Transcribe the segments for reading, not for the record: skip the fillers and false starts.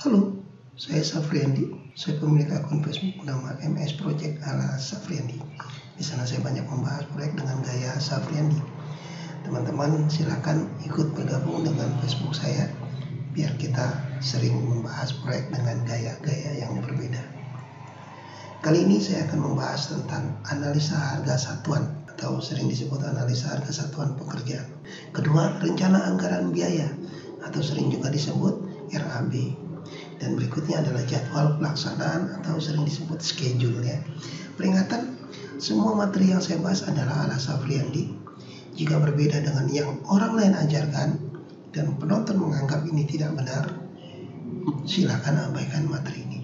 Halo, saya Safriandi. Saya pemilik akun Facebook bernama MS Project ala Safriandi. Di sana saya banyak membahas proyek dengan gaya Safriandi. Teman-teman silakan ikut bergabung dengan Facebook saya biar kita sering membahas proyek dengan gaya-gaya yang berbeda. Kali ini saya akan membahas tentang analisa harga satuan atau sering disebut analisa harga satuan pekerjaan. Kedua, rencana anggaran biaya atau sering juga disebut RAB. Dan berikutnya adalah jadwal pelaksanaan atau sering disebut schedule ya. Peringatan, semua materi yang saya bahas adalah ala Safriandi. Jika berbeda dengan yang orang lain ajarkan dan penonton menganggap ini tidak benar, silakan abaikan materi ini.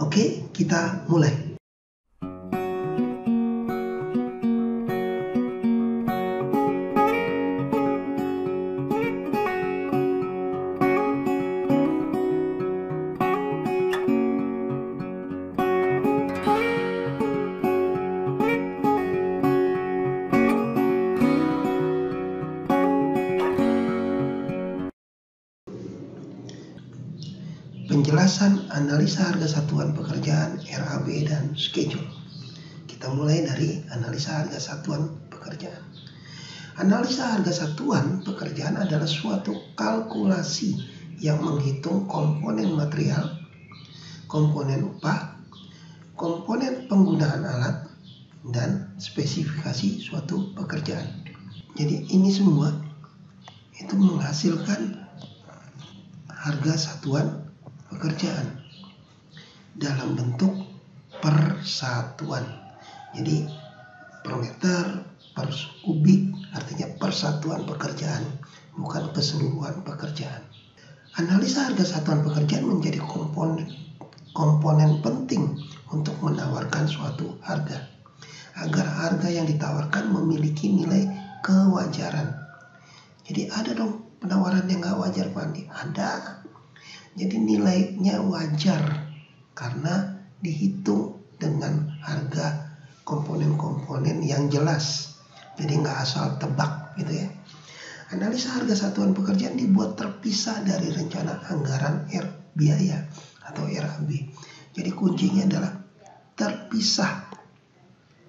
Oke, kita mulai. Penjelasan analisa harga satuan pekerjaan, RAB, dan schedule. Kita mulai dari analisa harga satuan pekerjaan. Analisa harga satuan pekerjaan adalah suatu kalkulasi yang menghitung komponen material, komponen upah, komponen penggunaan alat, dan spesifikasi suatu pekerjaan. Jadi ini semua itu menghasilkan harga satuan pekerjaan dalam bentuk persatuan. Jadi per meter, per kubik artinya persatuan pekerjaan, bukan keseluruhan pekerjaan. Analisa harga satuan pekerjaan menjadi komponen penting untuk menawarkan suatu harga, agar harga yang ditawarkan memiliki nilai kewajaran. Jadi ada dong penawaran yang gak wajar, Pak Andi? Ada. Jadi nilainya wajar karena dihitung dengan harga komponen-komponen yang jelas. Jadi nggak asal tebak gitu ya. Analisa harga satuan pekerjaan dibuat terpisah dari rencana anggaran biaya atau RAB. Jadi kuncinya adalah terpisah.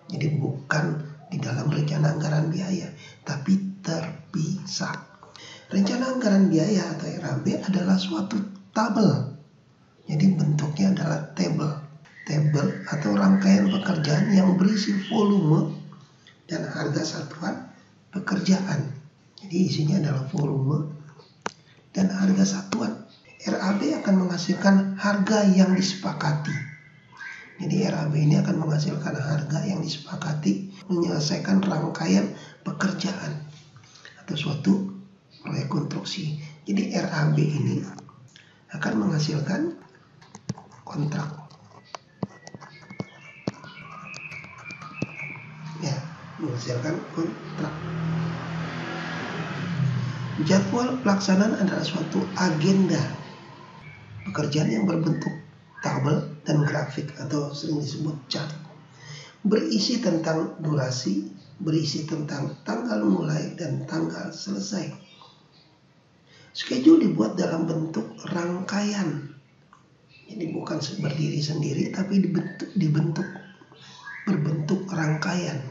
Jadi bukan di dalam rencana anggaran biaya, tapi terpisah. Rencana anggaran biaya atau RAB adalah suatu tabel. Jadi bentuknya adalah tabel atau rangkaian pekerjaan yang berisi volume dan harga satuan pekerjaan. Jadi isinya adalah volume dan harga satuan. RAB akan menghasilkan harga yang disepakati. Jadi RAB ini akan menghasilkan harga yang disepakati menyelesaikan rangkaian pekerjaan atau suatu proyek konstruksi. Jadi RAB ini akan menghasilkan kontrak. Ya, menghasilkan kontrak. Jadwal pelaksanaan adalah suatu agenda pekerjaan yang berbentuk tabel dan grafik atau sering disebut chart. Berisi tentang durasi, berisi tentang tanggal mulai dan tanggal selesai. Schedule dibuat dalam bentuk rangkaian. Jadi bukan berdiri sendiri tapi berbentuk rangkaian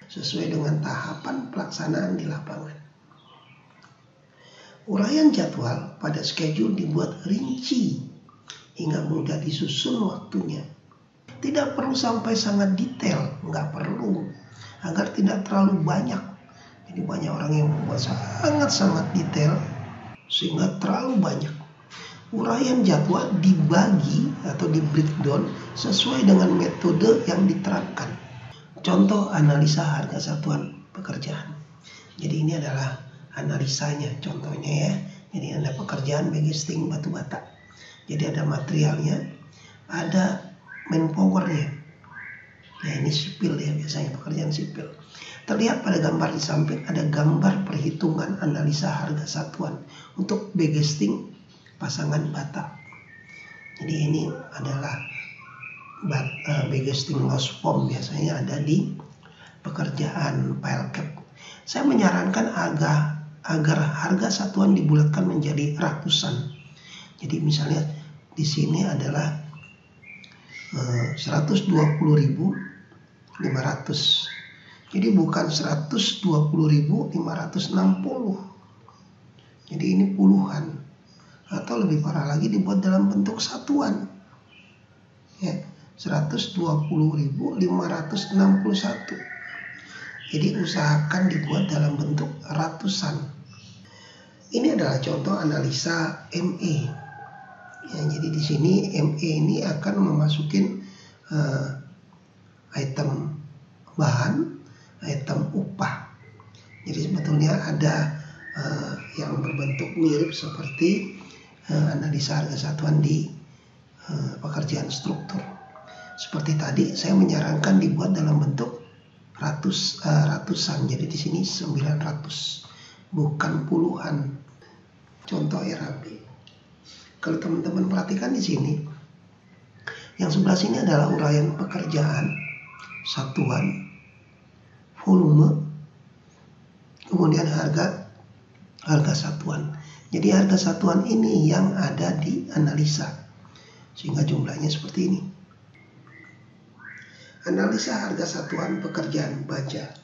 sesuai dengan tahapan pelaksanaan di lapangan. Uraian jadwal pada schedule dibuat rinci hingga mudah disusun waktunya. Tidak perlu sampai sangat detail, nggak perlu, agar tidak terlalu banyak. Jadi banyak orang yang membuat sangat detail sehingga terlalu banyak. Uraian jadwal dibagi atau di breakdown sesuai dengan metode yang diterapkan. Contoh analisa harga satuan pekerjaan. Jadi ini adalah analisanya, contohnya ya. Jadi ada pekerjaan bagging batu bata. Jadi ada materialnya, ada manpowernya. Ya ini sipil ya, biasanya pekerjaan sipil. Terlihat pada gambar di samping ada gambar perhitungan analisa harga satuan untuk bagging pasangan bata. Jadi ini adalah bagging loss form, biasanya ada di pekerjaan pile cap. Saya menyarankan agar harga satuan dibulatkan menjadi ratusan Jadi misalnya di sini adalah 120.500. Jadi bukan 120.560. Jadi ini puluhan, atau lebih parah lagi dibuat dalam bentuk satuan. Ya, 120.561. Jadi usahakan dibuat dalam bentuk ratusan. Ini adalah contoh analisa ME. Ya, jadi di sini ME ini akan memasukin item bahan, item upah. Jadi sebetulnya ada yang berbentuk mirip seperti analisa harga satuan di pekerjaan struktur. Seperti tadi saya menyarankan dibuat dalam bentuk ratusan. Jadi di sini 900, bukan puluhan. Contoh RAB. Kalau teman-teman perhatikan di sini, yang sebelah sini adalah uraian pekerjaan satuan, volume, kemudian harga satuan. Jadi harga satuan ini yang ada di analisa, sehingga jumlahnya seperti ini. Analisa harga satuan pekerjaan baja.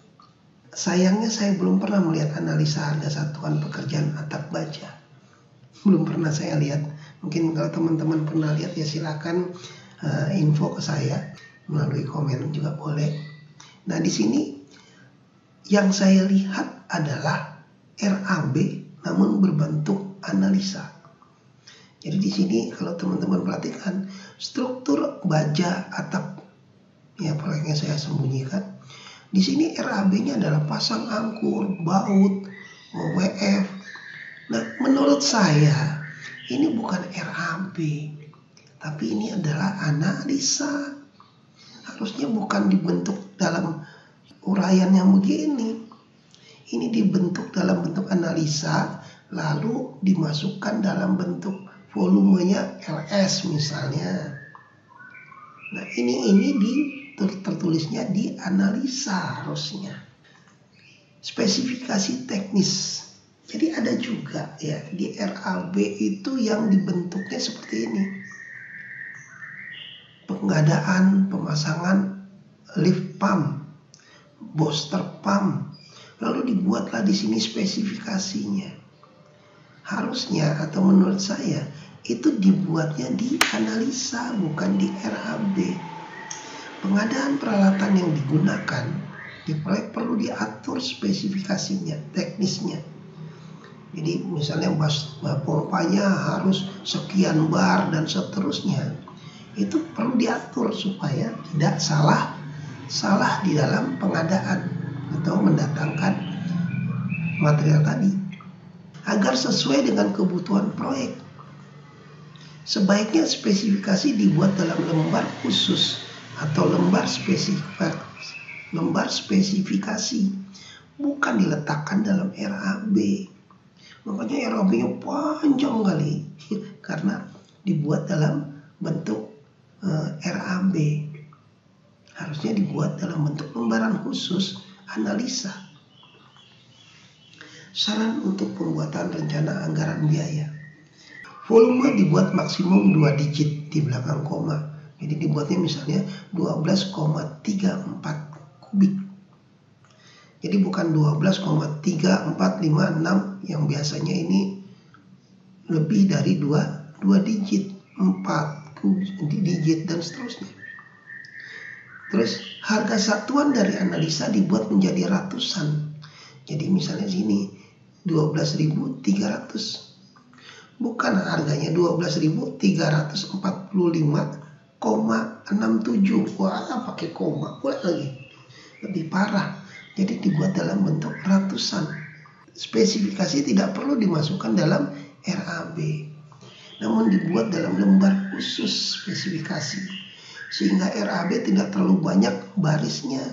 Sayangnya saya belum pernah melihat analisa harga satuan pekerjaan atap baja. Belum pernah saya lihat. Mungkin kalau teman-teman pernah lihat ya silakan info ke saya melalui komen juga boleh. Nah di sini yang saya lihat adalah RAB namun berbentuk analisa. Jadi di sini kalau teman-teman perhatikan struktur baja atap, ya proyeknya saya sembunyikan. Di sini RAB-nya adalah pasang angkur, baut, WF. Nah, menurut saya ini bukan RAB, tapi ini adalah analisa. Harusnya bukan dibentuk dalam uraian yang begini. Ini dibentuk dalam bentuk analisa, lalu dimasukkan dalam bentuk volumenya LS misalnya. Nah, ini tertulisnya di analisa harusnya. Spesifikasi teknis. Jadi ada juga ya di RAB itu yang dibentuknya seperti ini. Pengadaan, pemasangan lift pump, booster pump. Lalu dibuatlah di sini spesifikasinya. Harusnya atau menurut saya itu dibuatnya di analisa bukan di RAB. Pengadaan peralatan yang digunakan di proyek perlu diatur spesifikasinya, teknisnya. Jadi misalnya pompanya harus sekian bar dan seterusnya. Itu perlu diatur supaya tidak salah di dalam pengadaan atau mendatangkan material tadi. Agar sesuai dengan kebutuhan proyek. Sebaiknya spesifikasi dibuat dalam lembar khusus atau lembar spesifikasi, bukan diletakkan dalam RAB. Makanya RAB-nya panjang kali karena dibuat dalam bentuk RAB. Harusnya dibuat dalam bentuk lembaran khusus analisa. Saran untuk pembuatan rencana anggaran biaya. Volume dibuat maksimum 2 digit di belakang koma. Jadi dibuatnya misalnya 12,34 kubik. Jadi bukan 12,3456 yang biasanya ini lebih dari 2 digit, 4 digit dan seterusnya. Terus harga satuan dari analisa dibuat menjadi ratusan. Jadi misalnya sini 12.300. Bukan harganya 12.345,67. Wah, pakai koma pula lagi. Lebih parah. Jadi dibuat dalam bentuk ratusan. Spesifikasi tidak perlu dimasukkan dalam RAB. Namun dibuat dalam lembar khusus spesifikasi. Sehingga RAB tidak terlalu banyak barisnya.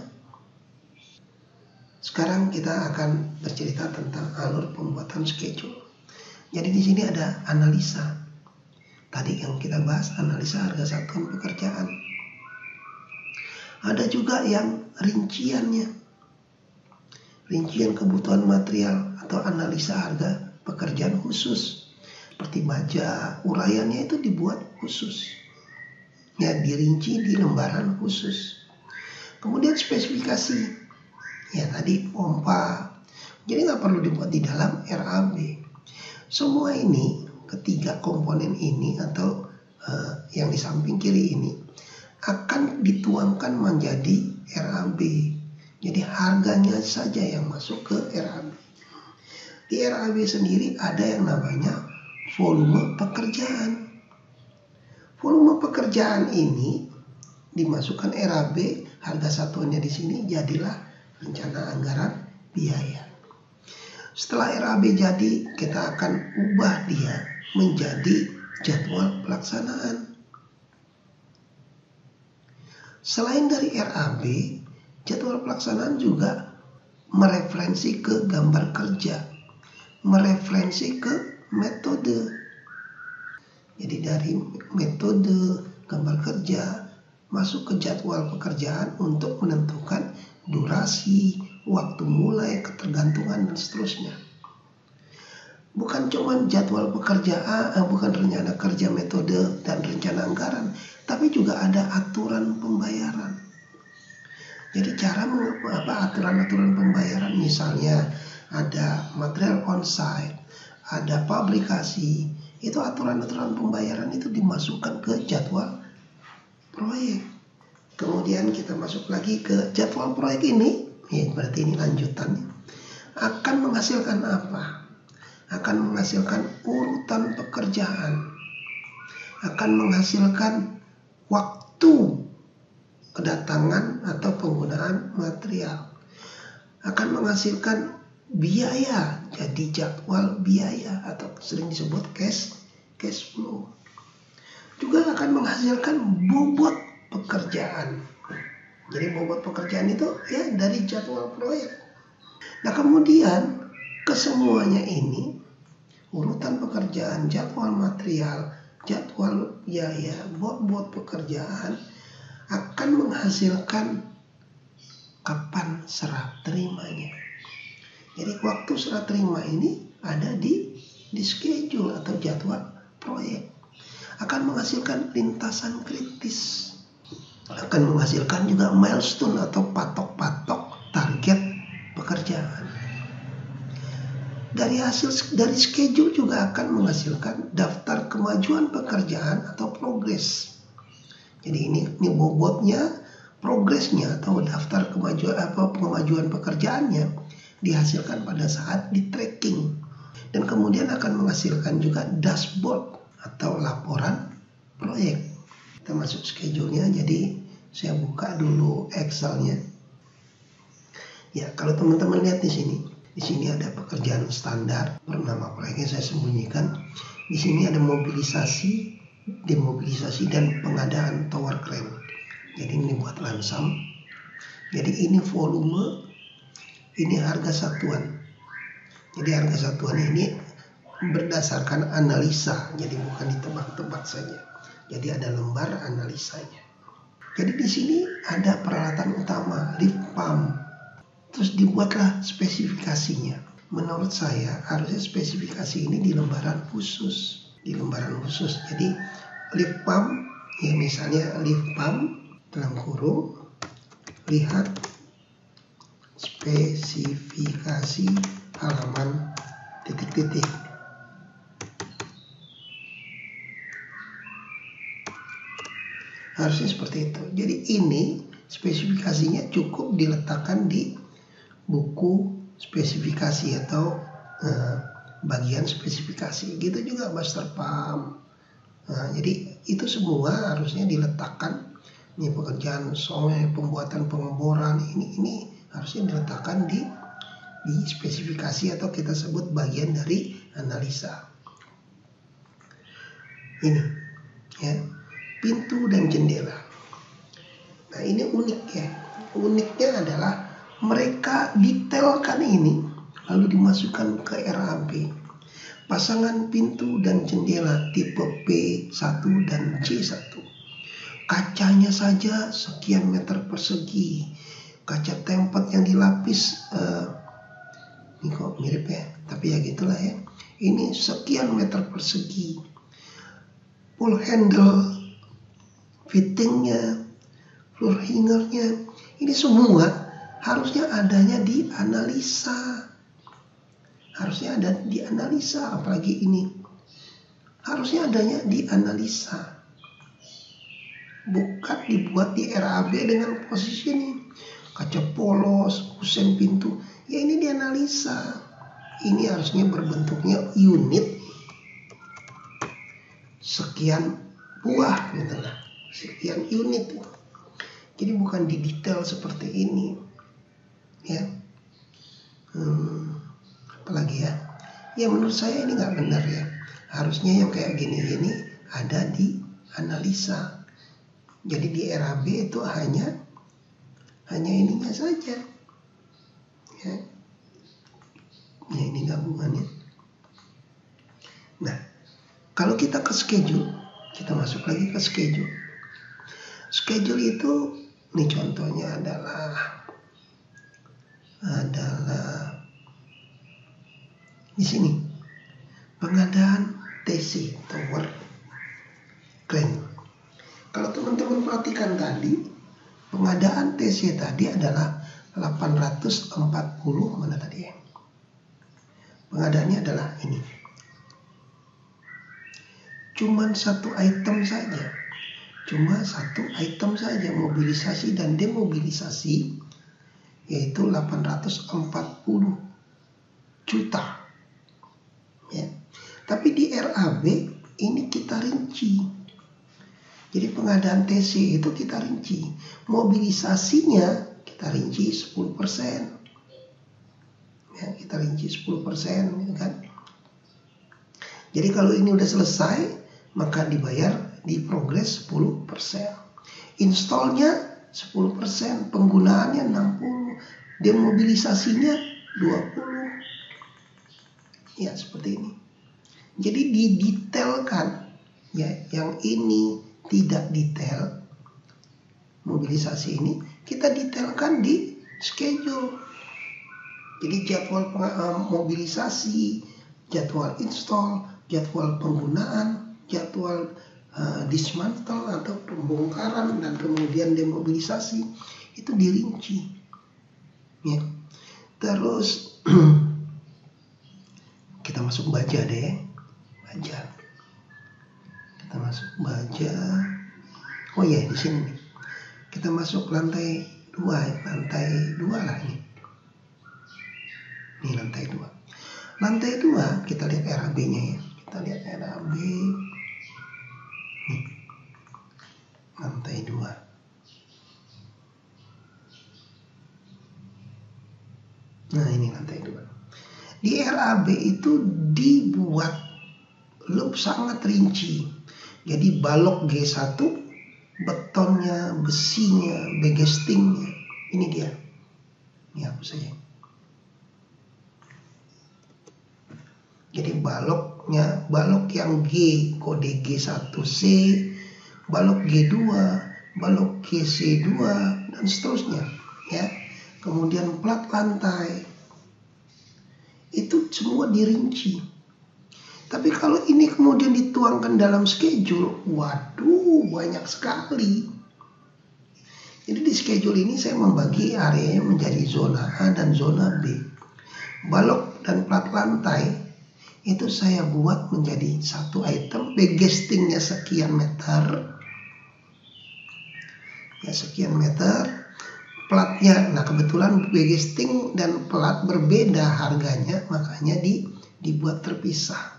Sekarang kita akan bercerita tentang alur pembuatan schedule. Jadi di sini ada analisa. Tadi yang kita bahas analisa harga satuan pekerjaan. Ada juga yang rinciannya. Rincian kebutuhan material atau analisa harga pekerjaan khusus. seperti baja, uraiannya itu dibuat khusus. Ya, dirinci di lembaran khusus. Kemudian spesifikasi, ya tadi pompa. Jadi nggak perlu dibuat di dalam RAB. Semua ini, ketiga komponen ini atau yang di samping kiri ini akan dituangkan menjadi RAB. Jadi harganya saja yang masuk ke RAB. Di RAB sendiri ada yang namanya volume pekerjaan. Volume pekerjaan ini dimasukkan RAB, harga satuannya di sini jadilah rencana anggaran biaya. Setelah RAB jadi, kita akan ubah dia menjadi jadwal pelaksanaan. Selain dari RAB, jadwal pelaksanaan juga mereferensi ke gambar kerja, mereferensi ke metode. Jadi dari metode gambar kerja masuk ke jadwal pekerjaan untuk menentukan durasi, waktu mulai, ketergantungan, dan seterusnya. Bukan cuma jadwal pekerjaan, bukan rencana kerja, metode, dan rencana anggaran, tapi juga ada aturan pembayaran. Jadi cara aturan-aturan pembayaran, misalnya ada material on-site, ada publikasi, itu aturan-aturan pembayaran itu dimasukkan ke jadwal proyek. Kemudian kita masuk lagi ke jadwal proyek ini, ya berarti ini lanjutannya. Akan menghasilkan apa? Akan menghasilkan urutan pekerjaan, akan menghasilkan waktu kedatangan atau penggunaan material, akan menghasilkan biaya, jadi jadwal biaya atau sering disebut cash flow. Juga akan menghasilkan bobot pekerjaan. Jadi bobot pekerjaan itu ya dari jadwal proyek. Nah kemudian kesemuanya ini, urutan pekerjaan, jadwal material, jadwal biaya, bobot pekerjaan akan menghasilkan kapan serah terimanya. Jadi waktu serah terima ini ada di schedule atau jadwal proyek. Akan menghasilkan lintasan kritis. Akan menghasilkan juga milestone atau patok-patok target pekerjaan. Dari schedule juga akan menghasilkan daftar kemajuan pekerjaan atau progres. Jadi ini bobotnya, progresnya atau daftar kemajuan pekerjaannya dihasilkan pada saat di tracking. Dan kemudian akan menghasilkan juga dashboard atau laporan proyek. Kita masuk schedule-nya, jadi saya buka dulu Excel-nya. Ya, kalau teman-teman lihat di sini ada pekerjaan standar, bernama proyeknya saya sembunyikan. Di sini ada mobilisasi, demobilisasi, dan pengadaan tower crane. Jadi ini buat lansam. Jadi ini volume, ini harga satuan. Jadi harga satuan ini berdasarkan analisa, jadi bukan ditebak-tebak saja. Jadi ada lembar analisanya. Jadi di sini ada peralatan utama, lift pump. Terus dibuatlah spesifikasinya. Menurut saya harusnya spesifikasi ini di lembaran khusus. Jadi lift pump, ya misalnya lift pump dalam kurung, lihat spesifikasi halaman titik-titik. Harusnya seperti itu. Jadi ini spesifikasinya cukup diletakkan di buku spesifikasi atau bagian spesifikasi. Gitu juga master pump. Nah, jadi itu semua harusnya diletakkan. Ini pekerjaan soalnya pembuatan pengeboran ini harusnya diletakkan di spesifikasi atau kita sebut bagian dari analisa. Ini ya, pintu dan jendela. Nah ini unik ya. Uniknya adalah mereka detailkan ini lalu dimasukkan ke RAB. Pasangan pintu dan jendela tipe P1 dan C1. Kacanya saja sekian meter persegi. Kaca tempat yang dilapis, ini kok mirip ya, tapi ya gitulah ya. ini sekian meter persegi, full handle, fittingnya, floor hangernya, ini semua harusnya adanya di analisa. Harusnya ada di analisa, apalagi ini. Harusnya adanya di analisa. Bukan dibuat di RAB dengan posisi ini. Kaca polos, kusen pintu. Ya ini dianalisa. Ini harusnya berbentuknya unit sekian buah gitu lah. Sekian unit. Jadi bukan di detail seperti ini. Ya. Apalagi ya. Ya menurut saya ini nggak benar ya. Harusnya yang kayak gini-gini ada di analisa. Jadi di RAB itu hanya ininya saja. Ya. Ya ini gabungannya. Nah, kalau kita ke schedule, kita masuk lagi ke schedule. Schedule itu, nih contohnya adalah di sini pengadaan TC tower crane. Kalau teman-teman perhatikan tadi, pengadaan TC tadi adalah 840 mana tadi ya? Pengadaannya adalah ini. Cuma satu item saja. Mobilisasi dan demobilisasi yaitu 840 juta. Ya. Tapi di RAB ini kita rinci. Jadi pengadaan TC itu kita rinci. Mobilisasinya kita rinci 10%. Ya, kita rinci 10%, gitu kan. Jadi kalau ini udah selesai, maka dibayar di progres 10%. Installnya 10%, penggunaannya 60%, demobilisasinya 20%. Ya, seperti ini. Jadi didetailkan. Ya, yang ini tidak detail. Mobilisasi ini kita detailkan di schedule. Jadi jadwal mobilisasi, jadwal install, jadwal penggunaan, jadwal dismantle atau pembongkaran dan kemudian demobilisasi itu dirinci. Ya. Terus kita masuk baja deh, baja. Kita masuk baja. Oh ya di sini nih. Kita masuk lantai 2 lah ini. Ini lantai 2. Lantai 2 kita lihat RAB-nya ya. Kita lihat RAB. Nih. Lantai 2. Nah, ini lantai 2. Di RAB itu dibuat sangat rinci. Jadi balok G1, betonnya, besinya, begestingnya. Ini dia. Ini hapus saja. Jadi balok yang G, kode G1C, balok G2, balok GC2 dan seterusnya, ya. Kemudian plat lantai. Itu semua dirinci. Tapi kalau ini kemudian dituangkan dalam schedule, waduh, banyak sekali. Jadi di schedule ini saya membagi areanya menjadi zona A dan zona B. Balok dan plat lantai itu saya buat menjadi satu item, begestingnya sekian meter, ya sekian meter, platnya, nah kebetulan begesting dan plat berbeda harganya, makanya dibuat terpisah.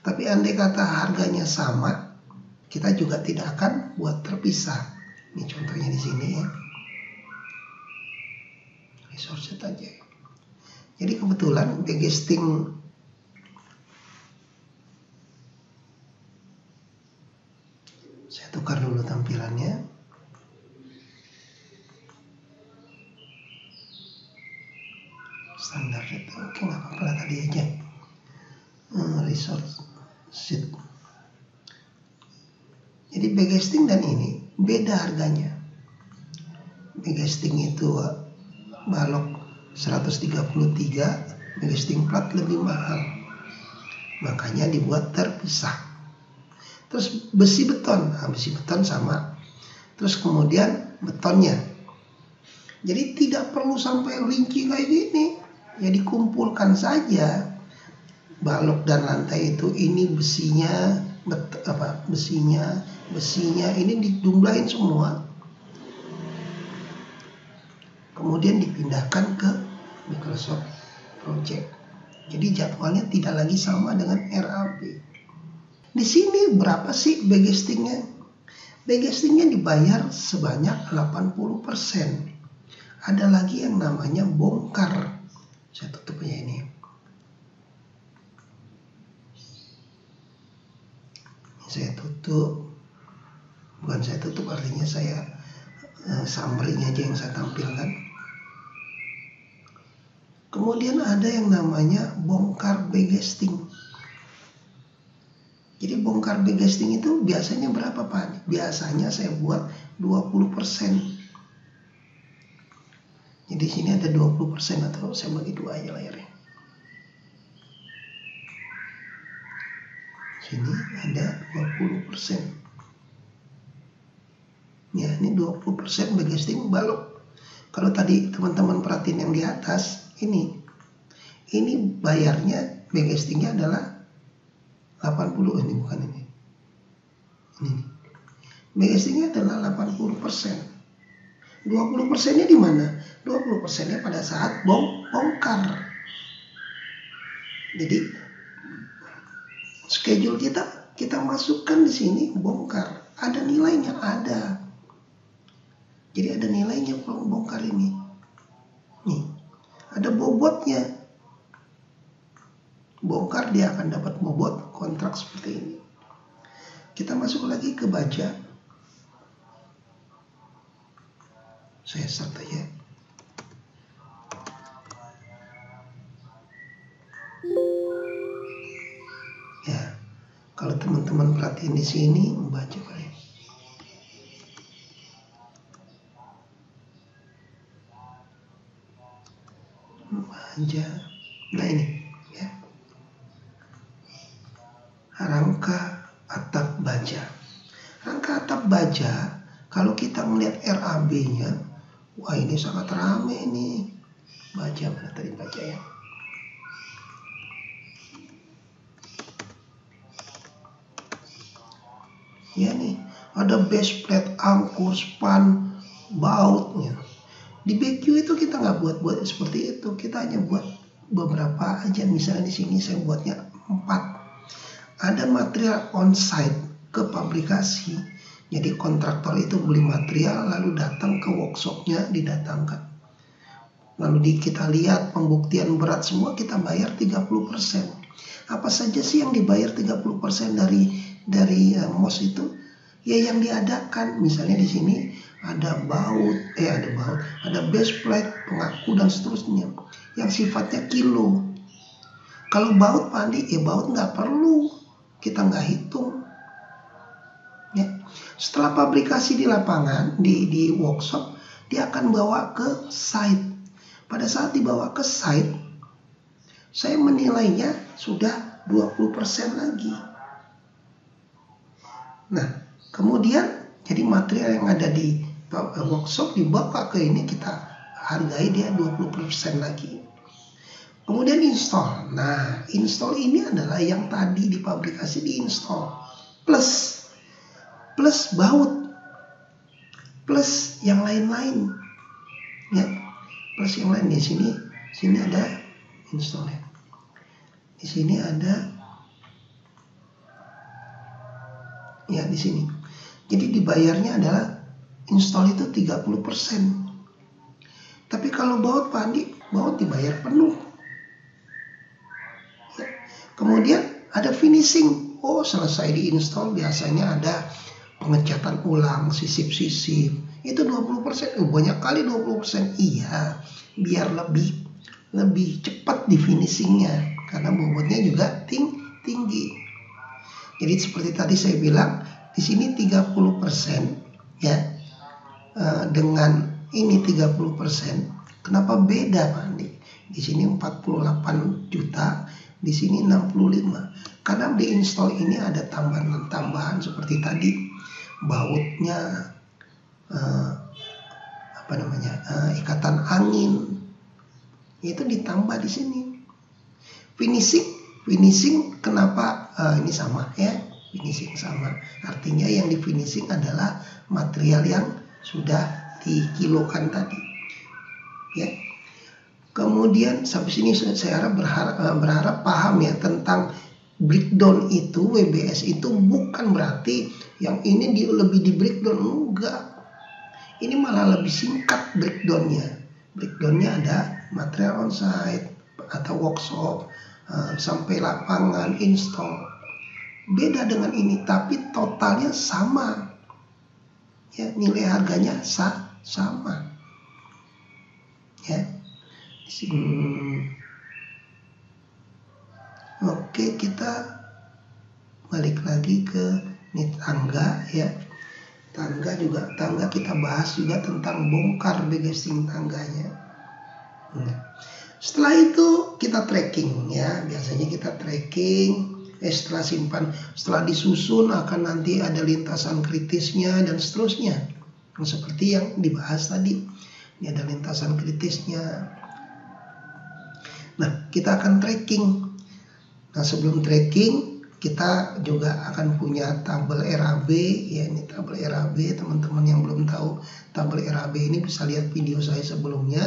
Tapi andai kata harganya sama, kita juga tidak akan buat terpisah. Ini contohnya di sini ya, resource aja. Jadi kebetulan begesting saya tukar dulu tampilannya. Standar itu oke, nggak apa-apa tadi aja. Resource sheet. Jadi begesting dan ini beda harganya. Begesting itu balok 133, begesting plat lebih mahal. makanya dibuat terpisah. Terus besi beton, besi beton sama. Terus kemudian betonnya. Jadi tidak perlu sampai rinci kayak gini. Ya dikumpulkan saja balok dan lantai itu. Ini besinya, besinya ini dijumlahin semua. Kemudian dipindahkan ke Microsoft Project. Jadi jadwalnya tidak lagi sama dengan RAB. Di sini berapa sih backcastingnya? Backcastingnya dibayar sebanyak 80%. Ada lagi yang namanya bongkar. Saya tutupnya ini. Saya tutup. Bukan saya tutup, artinya saya summary-nya aja yang saya tampilkan. Kemudian ada yang namanya bongkar backcasting. Jadi bongkar backcasting itu biasanya berapa Pak? Biasanya saya buat 20%. Jadi sini ada 20% atau saya bagi dua aja layarnya. Sini ada 20%. Ya, ini 20% backcasting balok. Kalau tadi teman-teman perhatiin yang di atas, ini bayarnya backcastingnya adalah 80, ini bukan ini. Ini. Backcastingnya adalah 80%. 20%-nya di mana? 20%-nya pada saat bongkar. Jadi schedule kita masukkan di sini bongkar. Ada nilainya, ada. Jadi ada nilainya kalau bongkar ini. Nih, ada bobotnya. Bongkar dia akan dapat bobot kontrak seperti ini. Kita masuk lagi ke baja. Saya start aja. Ya, kalau teman-teman perhatiin di sini membaca Pak ya. Baja. Nah ini ya. Rangka atap baja. Rangka atap baja, kalau kita melihat RAB-nya, wah ini sangat rame nih. Baja, mana tadi baja ya? Ya nih, ada base plate, angkur, span, bautnya. Di BQ itu kita nggak buat seperti itu. Kita hanya buat beberapa aja. Misalnya di sini saya buatnya 4. Ada material on-site ke pabrikasi. Jadi kontraktor itu beli material lalu datang ke workshopnya, didatangkan. Lalu kita lihat pembuktian berat semua, kita bayar 30%. Apa saja sih yang dibayar 30% dari MOS itu? Ya yang diadakan. Misalnya di sini ada ada base plate, pengaku dan seterusnya. Yang sifatnya kilo. Kalau baut Pak Andi, ya baut nggak perlu. Kita nggak hitung. Ya. Setelah pabrikasi di lapangan, di workshop, dia akan bawa ke site. Pada saat dibawa ke site, saya menilainya sudah 20% lagi. Nah, kemudian jadi material yang ada di workshop dibawa ke ini, kita hargai dia 20% lagi. Kemudian install. Nah, install ini adalah yang tadi di pabrikasi diinstall. Plus baut. Plus yang lain-lain. Ya. Plus yang lain di sini ada installnya. Di sini ada ya di sini. Jadi dibayarnya adalah install itu 30%. Tapi kalau baut Pak Andi, baut dibayar penuh. Kemudian ada finishing. Oh, selesai diinstal biasanya ada pengecatan ulang, sisip-sisip. Itu 20%. Banyak kali 20%. Iya, biar lebih cepat di finishingnya. Karena bobotnya juga tinggi. Jadi seperti tadi saya bilang, di sini 30% ya. Dengan ini 30%. Kenapa beda Pak Andi? Di sini 48 juta. di sini 65. Karena di install ini ada tambahan seperti tadi, bautnya, ikatan angin, itu ditambah di sini. Finishing kenapa ini sama ya, finishing sama, artinya yang di finishing adalah material yang sudah dikilokan tadi ya. Kemudian sampai sini saya berharap paham ya tentang breakdown itu. WBS itu bukan berarti yang ini lebih di breakdown, enggak. Ini malah lebih singkat breakdownnya. Breakdownnya ada material onsite atau workshop, sampai lapangan, install. Beda dengan ini, tapi totalnya sama. Ya, nilai harganya sama. Ya. Oke, kita balik lagi ke ini tangga ya. Tangga kita bahas juga tentang bongkar begesting tangganya. Setelah itu kita tracking ya. Biasanya kita tracking, setelah disusun akan nanti ada lintasan kritisnya dan seterusnya. Seperti yang dibahas tadi. Ini ada lintasan kritisnya. Nah, kita akan tracking. Nah, sebelum tracking kita juga akan punya tabel RAB ya. Ini tabel RAB, teman-teman yang belum tahu tabel RAB ini bisa lihat video saya sebelumnya,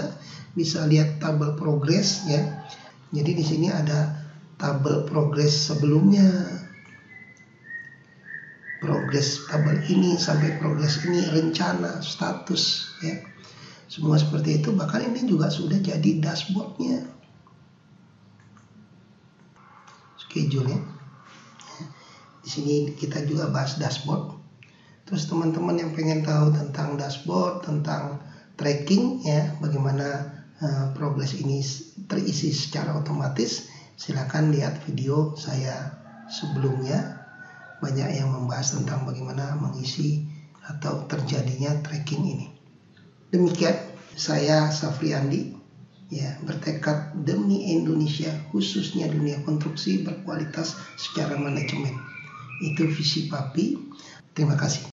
bisa lihat tabel progres ya. Jadi di sini ada tabel progres sebelumnya, progres tabel ini sampai progres ini, rencana, status ya. Semua seperti itu, bahkan ini juga sudah jadi dashboardnya, schedule-nya. Di sini kita juga bahas dashboard. Terus teman-teman yang pengen tahu tentang dashboard, tentang tracking ya, bagaimana progres ini terisi secara otomatis, silakan lihat video saya sebelumnya. Banyak yang membahas tentang bagaimana mengisi atau terjadinya tracking ini. Demikian, saya Safriandi ya, bertekad demi Indonesia, khususnya dunia konstruksi berkualitas secara manajemen. Itu visi Papi. Terima kasih.